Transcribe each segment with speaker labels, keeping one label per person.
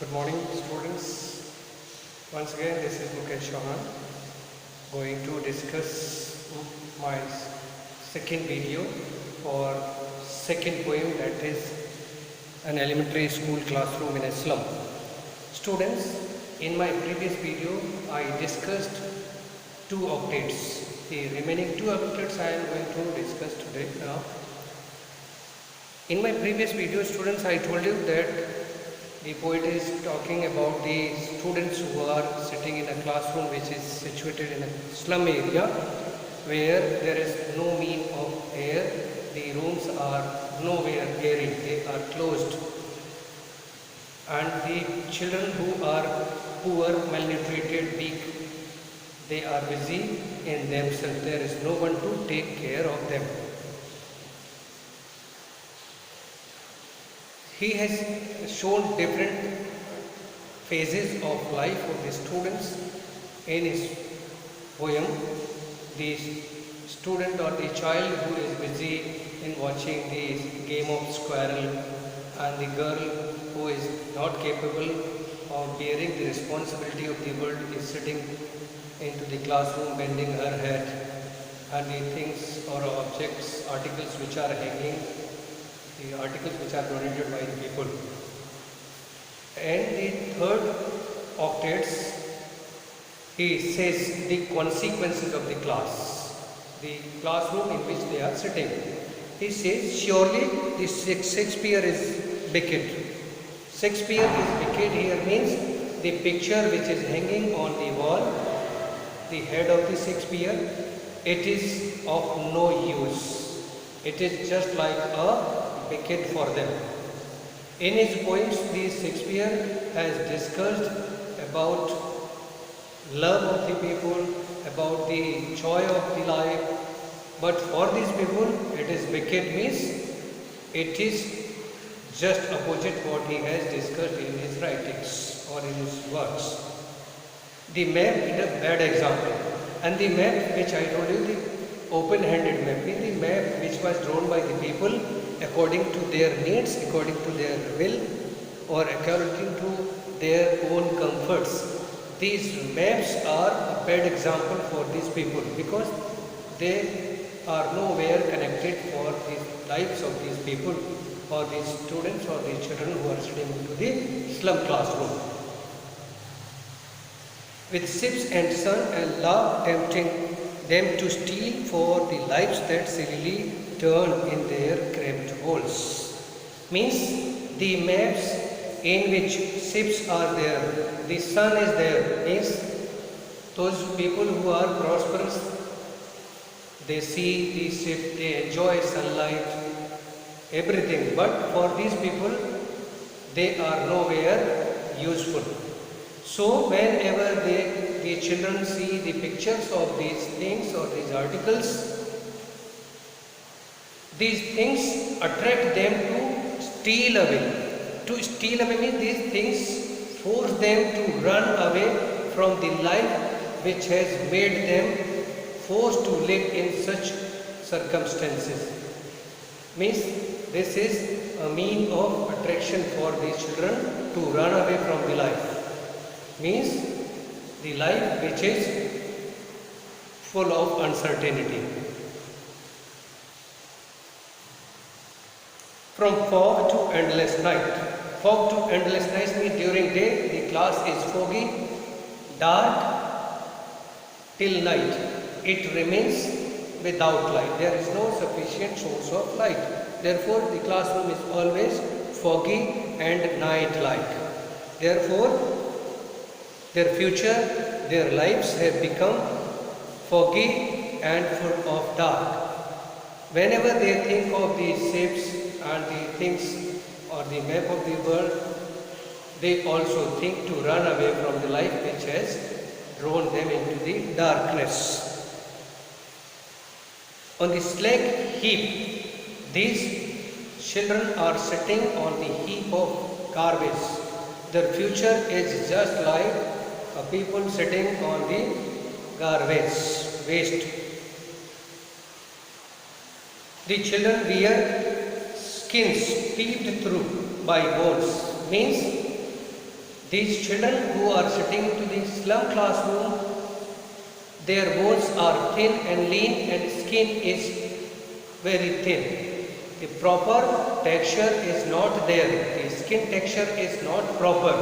Speaker 1: Good morning, students. Once again, this is Mukesh Chauhan going to discuss my second video for second poem, that is an elementary school classroom in a slum. Students, in my previous video, I discussed two octets. The remaining two octets I am going to discuss today now. In my previous video, students, I told you that the poet is talking about the students who are sitting in a classroom which is situated in a slum area where there is no means of air. The rooms are nowhere airy, they are closed. And the children who are poor, malnutrited, weak, they are busy in themselves. There is no one to take care of them. He has shown different phases of life of the students in his poem. The student or the child who is busy in watching the game of squirrel, and the girl who is not capable of bearing the responsibility of the world is sitting into the classroom bending her head, and the things or objects, articles which are hanging, the articles which are donated by the people. And the third octates, he says the consequences of the classroom in which they are sitting. He says, surely the Shakespeare is wicked. Shakespeare is wicked here means the picture which is hanging on the wall, the head of the Shakespeare, it is of no use. It is just like a wicked for them. In his poems, the Shakespeare has discussed about love of the people, about the joy of the life, but for these people it is wicked means it is just opposite what he has discussed in his writings or in his works. The map is a bad example, and the map which I told you, the open-handed map, the map which was drawn by the people according to their needs, according to their will, or according to their own comforts. These maps are a bad example for these people because they are nowhere connected for the lives of these people or these students or these children who are sitting into the slum classroom. With ships and sun and love tempting them to steal for the lives that sillily turn in their cramped holes. Means the maps in which ships are there, the sun is there, means those people who are prosperous, they see the ship, they enjoy sunlight, everything. But for these people, they are nowhere useful. So whenever the children see the pictures of these things or these articles, these things attract them to steal away. To steal away means these things force them to run away from the life which has made them forced to live in such circumstances. Means this is a mean of attraction for these children to run away from the life. Means the life which is full of uncertainty. From fog to endless night. Fog to endless night means during day the class is foggy, dark till night. It remains without light. There is no sufficient source of light. Therefore, the classroom is always foggy and night-like. Therefore, their future, their lives have become foggy and full of dark. Whenever they think of these shapes and the things or the map of the world, they also think to run away from the life which has drawn them into the darkness. On the slag heap, these children are sitting on the heap of garbage. Their future is just like people sitting on the garbage, waste. The children wear skins peeped through by bones, means These children who are sitting to the slum classroom, their bones are thin and lean and skin is very thin. The proper texture is not there. The skin texture is not proper.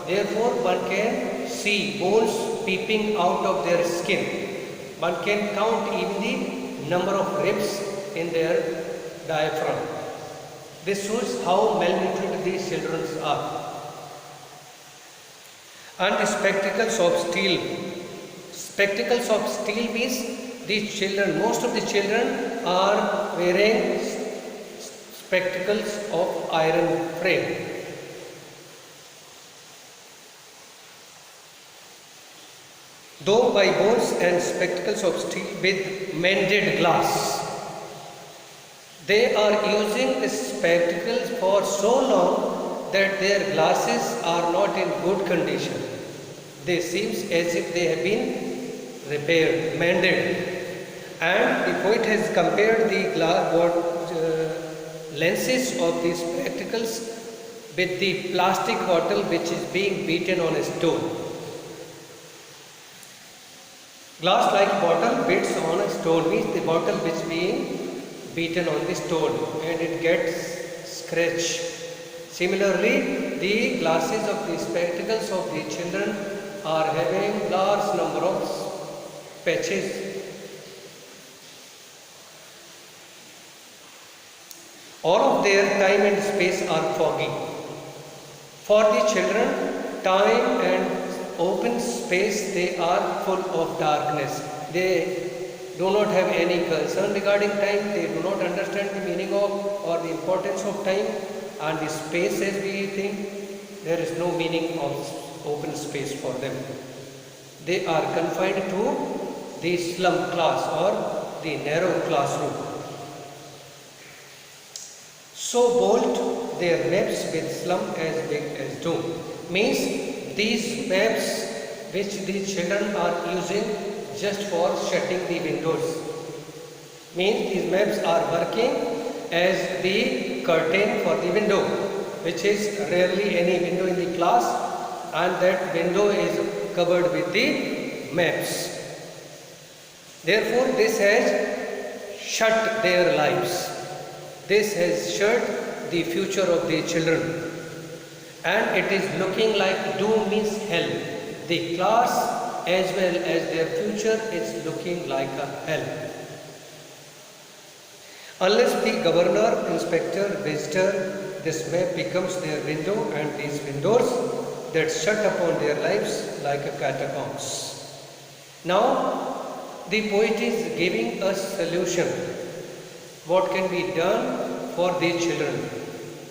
Speaker 1: Therefore, one can see bones peeping out of their skin. One can count even the number of ribs in their diaphragm. This shows how malnutrited these children are. And the spectacles of steel. Spectacles of steel means these children, most of the children are wearing spectacles of iron frame. Though by bones and spectacles of steel with mended glass. They are using the spectacles for so long that their glasses are not in good condition. They seem as if they have been repaired, mended. And the poet has compared the lenses of these spectacles with the plastic bottle which is being beaten on a stone. Glass like bottle beats on a stone means the bottle which is being beaten on the stone and it gets scratched. Similarly, the glasses of the spectacles of the children are having large number of patches. All of their time and space are foggy. For the children, time and open space, they are full of darkness. They do not have any concern regarding time. They do not understand the meaning of or the importance of time and the space as we think. There is no meaning of open space for them. They are confined to the slum class or the narrow classroom. So bolt their maps with slum as big as doom. Means these maps which these children are using just for shutting the windows. Means these maps are working as the curtain for the window, which is rarely any window in the class, and that window is covered with the maps. Therefore, this has shut their lives. This has shut the future of the children. And it is looking like doom means hell. The class as well as their future is looking like a hell. Unless the governor, inspector, visitor, this map becomes their window and these windows that shut upon their lives like a catacombs. Now, the poet is giving a solution. What can be done for these children?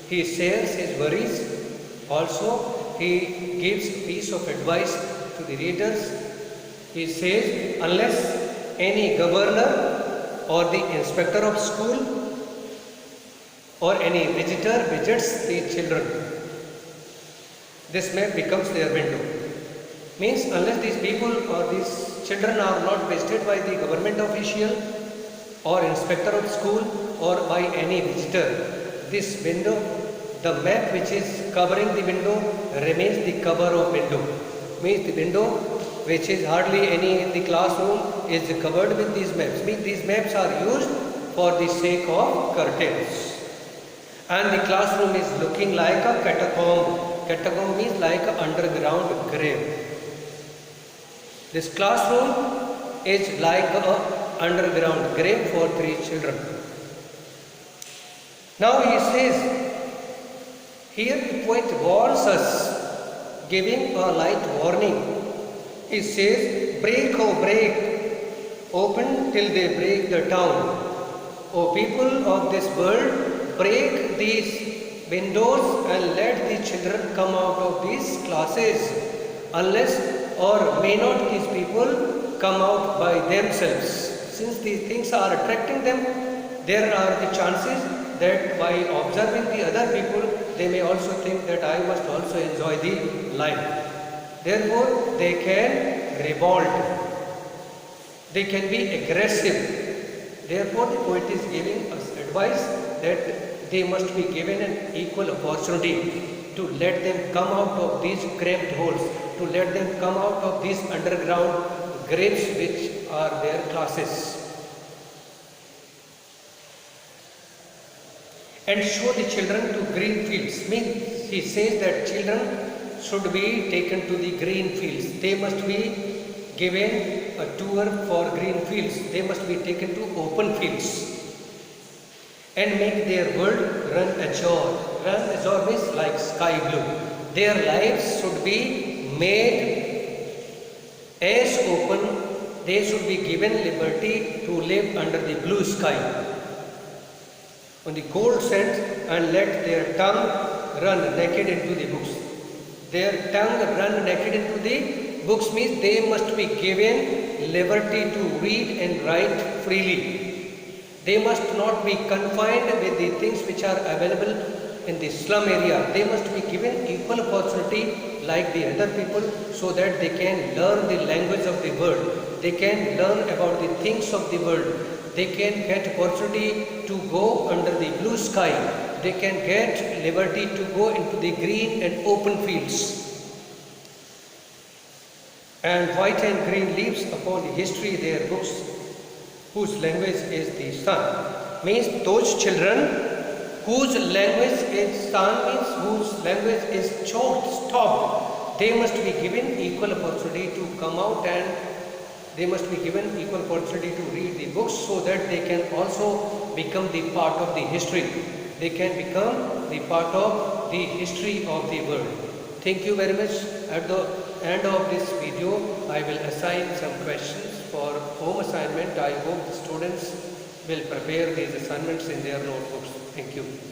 Speaker 1: He shares his worries. Also, he gives a piece of advice to the readers. He says, unless any governor or the inspector of school or any visitor visits the children, this map becomes their window. Means unless these people or these children are not visited by the government official or inspector of school or by any visitor, this window, the map which is covering the window remains the cover of window. Means the window which is hardly any in the classroom is covered with these maps. Means these maps are used for the sake of curtains. And the classroom is looking like a catacomb. Catacomb means like an underground grave. This classroom is like an underground grave for 3 children. Now he says, here the poet warns us, giving a light warning. He says, break, oh break, open till they break the town. O people of this world, break these windows and let the children come out of these classes. Unless or may not these people come out by themselves. Since these things are attracting them, there are the chances that by observing the other people, they may also think that I must also enjoy the life. Therefore, they can revolt. They can be aggressive. Therefore, the poet is giving us advice that they must be given an equal opportunity. to let them come out of these cramped holes, to let them come out of these underground graves which are their classes. And show the children to green fields. Means he says that children should be taken to the green fields. They must be given a tour for green fields. They must be taken to open fields and make their world run azure. Run azure means like sky blue. Their lives should be made as open. They should be given liberty to live under the blue sky, on the cold sands, and let their tongue run naked into the books. Their tongue run naked into the books means they must be given liberty to read and write freely. They must not be confined with the things which are available in the slum area. They must be given equal opportunity like the other people, so that they can learn the language of the world. They can learn about the things of the world. They can get opportunity to go under the blue sky. They can get liberty to go into the green and open fields. And white and green leaves upon the history their books, whose language is the sun. Means those children whose language is sun, means whose language is stopped. They must be given equal opportunity to come out, and they must be given equal opportunity to read the books, so that they can also become the part of the history. They can become the part of the history of the world. Thank you very much. At the end of this video, I will assign some questions for home assignment. I hope the students will prepare these assignments in their notebooks. Thank you.